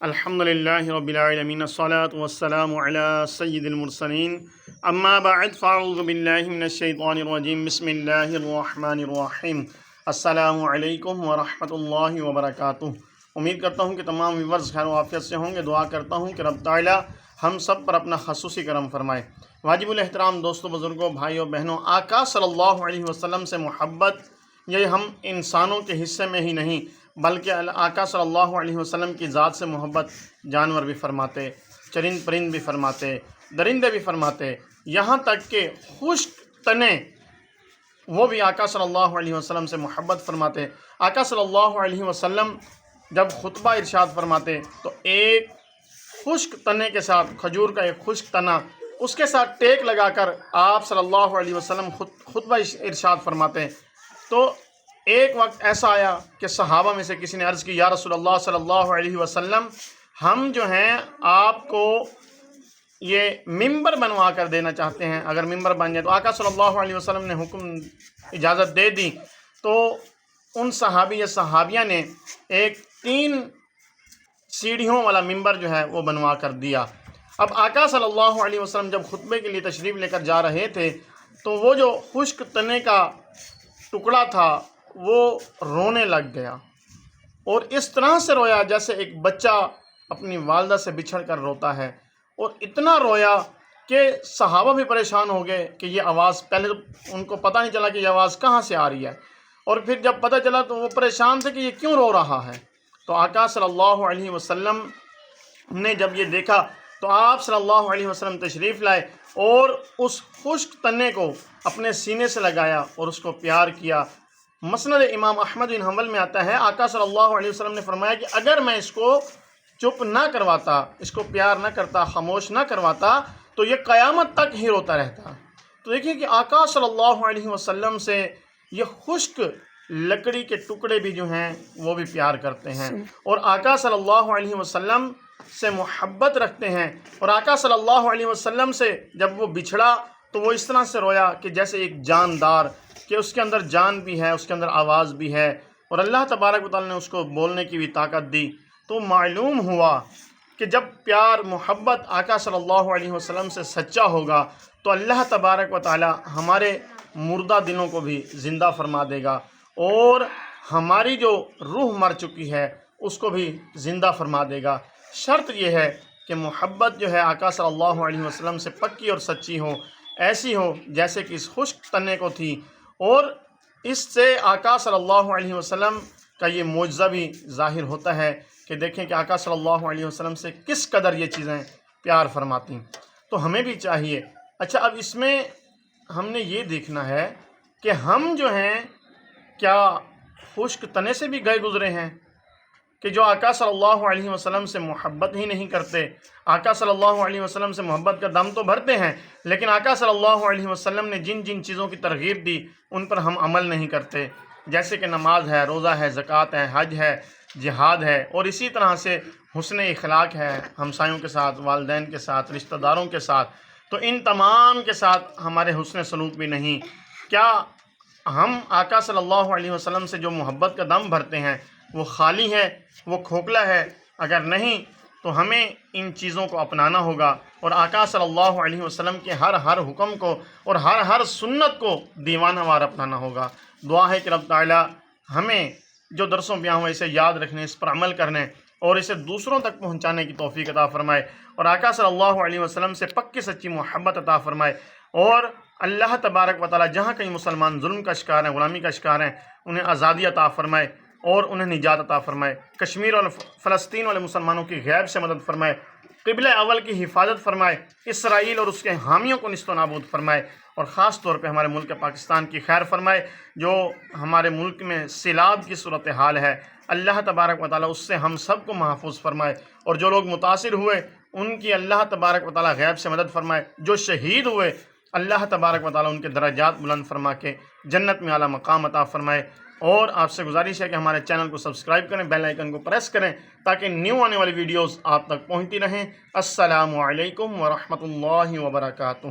الحمدللہ رب العالمین الصلاۃ والسلام علی سید المرسلین اما بعد فاعوذ باللہ من الشیطان الرجیم بسم اللہ الرحمن الرحیم السلام علیکم ورحمۃ اللہ وبرکاتہ۔ امید کرتا ہوں کہ تمام ویورز خیر و عافیت سے ہوں گے۔ دعا کرتا ہوں کہ رب تعالی ہم سب پر اپنا خصوصی کرم فرمائے۔ واجب الاحترام دوستوں، بزرگوں، بھائیوں، بہنوں، آقا صلی اللہ علیہ وسلم سے محبت یہ ہم انسانوں کے حصے میں ہی نہیں بلکہ آقا صلی اللہ علیہ وسلم کی ذات سے محبت جانور بھی فرماتے، چرند پرند بھی فرماتے، درندے بھی فرماتے، یہاں تک کہ خشک تنے وہ بھی آقا صلی اللہ علیہ وسلم سے محبت فرماتے۔ آقا صلی اللہ علیہ وسلم جب خطبہ ارشاد فرماتے تو ایک خشک تنے کے ساتھ، کھجور کا ایک خشک تنا، اس کے ساتھ ٹیک لگا کر آپ صلی اللہ علیہ وسلم خطبہ ارشاد فرماتے۔ تو ایک وقت ایسا آیا کہ صحابہ میں سے کسی نے عرض کی، یا رسول اللہ صلی اللہ علیہ وسلم، ہم جو ہیں آپ کو یہ ممبر بنوا کر دینا چاہتے ہیں، اگر ممبر بن جائے تو آقا صلی اللہ علیہ وسلم نے حکم اجازت دے دی۔ تو ان صحابی یا صحابیہ نے ایک 3 سیڑھیوں والا ممبر جو ہے وہ بنوا کر دیا۔ اب آقا صلی اللہ علیہ وسلم جب خطبے کے لیے تشریف لے کر جا رہے تھے تو وہ جو خشک تنے کا ٹکڑا تھا وہ رونے لگ گیا، اور اس طرح سے رویا جیسے ایک بچہ اپنی والدہ سے بچھڑ کر روتا ہے، اور اتنا رویا کہ صحابہ بھی پریشان ہو گئے کہ یہ آواز، پہلے تو ان کو پتہ نہیں چلا کہ یہ آواز کہاں سے آ رہی ہے، اور پھر جب پتہ چلا تو وہ پریشان تھے کہ یہ کیوں رو رہا ہے۔ تو آقا صلی اللہ علیہ وسلم نے جب یہ دیکھا تو آپ صلی اللہ علیہ وسلم تشریف لائے اور اس خشک تنے کو اپنے سینے سے لگایا اور اس کو پیار کیا۔ مسند امام احمد بن حنبل میں آتا ہے، آقا صلی اللہ علیہ وسلم نے فرمایا کہ اگر میں اس کو چپ نہ کرواتا، اس کو پیار نہ کرتا، خاموش نہ کرواتا تو یہ قیامت تک ہی روتا رہتا۔ تو دیکھیے کہ آقا صلی اللہ علیہ وسلم سے یہ خشک لکڑی کے ٹکڑے بھی جو ہیں وہ بھی پیار کرتے ہیں، اور آقا صلی اللہ علیہ وسلم سے محبت رکھتے ہیں۔ اور آقا صلی اللہ علیہ وسلم سے جب وہ بچھڑا تو وہ اس طرح سے رویا کہ جیسے ایک جاندار، کہ اس کے اندر جان بھی ہے، اس کے اندر آواز بھی ہے، اور اللہ تبارک و تعالی نے اس کو بولنے کی بھی طاقت دی۔ تو معلوم ہوا کہ جب پیار محبت آقا صلی اللہ علیہ وسلم سے سچا ہوگا تو اللہ تبارک و تعالی ہمارے مردہ دلوں کو بھی زندہ فرما دے گا، اور ہماری جو روح مر چکی ہے اس کو بھی زندہ فرما دے گا۔ شرط یہ ہے کہ محبت جو ہے آقا صلی اللہ علیہ وسلم سے پکی اور سچی ہو، ایسی ہو جیسے کہ اس خشک تنے کو تھی، اور اس سے آقا صلی اللہ علیہ وسلم کا یہ معجزہ بھی ظاہر ہوتا ہے کہ دیکھیں کہ آقا صلی اللہ علیہ وسلم سے کس قدر یہ چیزیں پیار فرماتی۔ تو ہمیں بھی چاہیے۔ اچھا، اب اس میں ہم نے یہ دیکھنا ہے کہ ہم جو ہیں کیا خشک تنے سے بھی گئے گزرے ہیں کہ جو آقا صلی اللہ علیہ وسلم سے محبت ہی نہیں کرتے۔ آقا صلی اللہ علیہ وسلم سے محبت کا دم تو بھرتے ہیں، لیکن آقا صلی اللہ علیہ وسلم نے جن جن چیزوں کی ترغیب دی ان پر ہم عمل نہیں کرتے، جیسے کہ نماز ہے، روزہ ہے، زکوٰۃ ہے، حج ہے، جہاد ہے، اور اسی طرح سے حسن اخلاق ہے، ہمسایوں کے ساتھ، والدین کے ساتھ، رشتہ داروں کے ساتھ۔ تو ان تمام کے ساتھ ہمارے حسن سلوک بھی نہیں۔ کیا ہم آقا صلی اللہ علیہ وسلم سے جو محبت کا دم بھرتے ہیں وہ خالی ہے، وہ کھوکھلا ہے؟ اگر نہیں تو ہمیں ان چیزوں کو اپنانا ہوگا، اور آقا صلی اللہ علیہ وسلم کے ہر حکم کو اور ہر سنت کو دیوانہ وار اپنانا ہوگا۔ دعا ہے کہ رب تعالی ہمیں جو درسوں بیان ہوا اسے یاد رکھنے، اس پر عمل کرنے اور اسے دوسروں تک پہنچانے کی توفیق عطا فرمائے، اور آقا صلی اللہ علیہ وسلم سے پکی سچی محبت عطا فرمائے، اور اللہ تبارک و تعالی جہاں کہیں مسلمان ظلم کا شکار ہیں، غلامی کا شکار ہیں، انہیں آزادی عطا فرمائے اور انہیں نجات عطا فرمائے۔ کشمیر اور فلسطین والے مسلمانوں کی غیب سے مدد فرمائے، قبلہ اول کی حفاظت فرمائے، اسرائیل اور اس کے حامیوں کو نیست و نابود فرمائے، اور خاص طور پہ ہمارے ملک پاکستان کی خیر فرمائے۔ جو ہمارے ملک میں سیلاب کی صورتحال ہے، اللہ تبارک و تعالی اس سے ہم سب کو محفوظ فرمائے، اور جو لوگ متاثر ہوئے ان کی اللہ تبارک و تعالی غیب سے مدد فرمائے، جو شہید ہوئے اللہ تبارک و تعالی ان کے درجات بلند فرما کے جنت میں اعلیٰ مقام عطا فرمائے۔ اور آپ سے گزارش ہے کہ ہمارے چینل کو سبسکرائب کریں، بیل آئیکن کو پریس کریں تاکہ نیو آنے والی ویڈیوز آپ تک پہنچتی رہیں۔ السلام علیکم ورحمۃ اللہ وبرکاتہ۔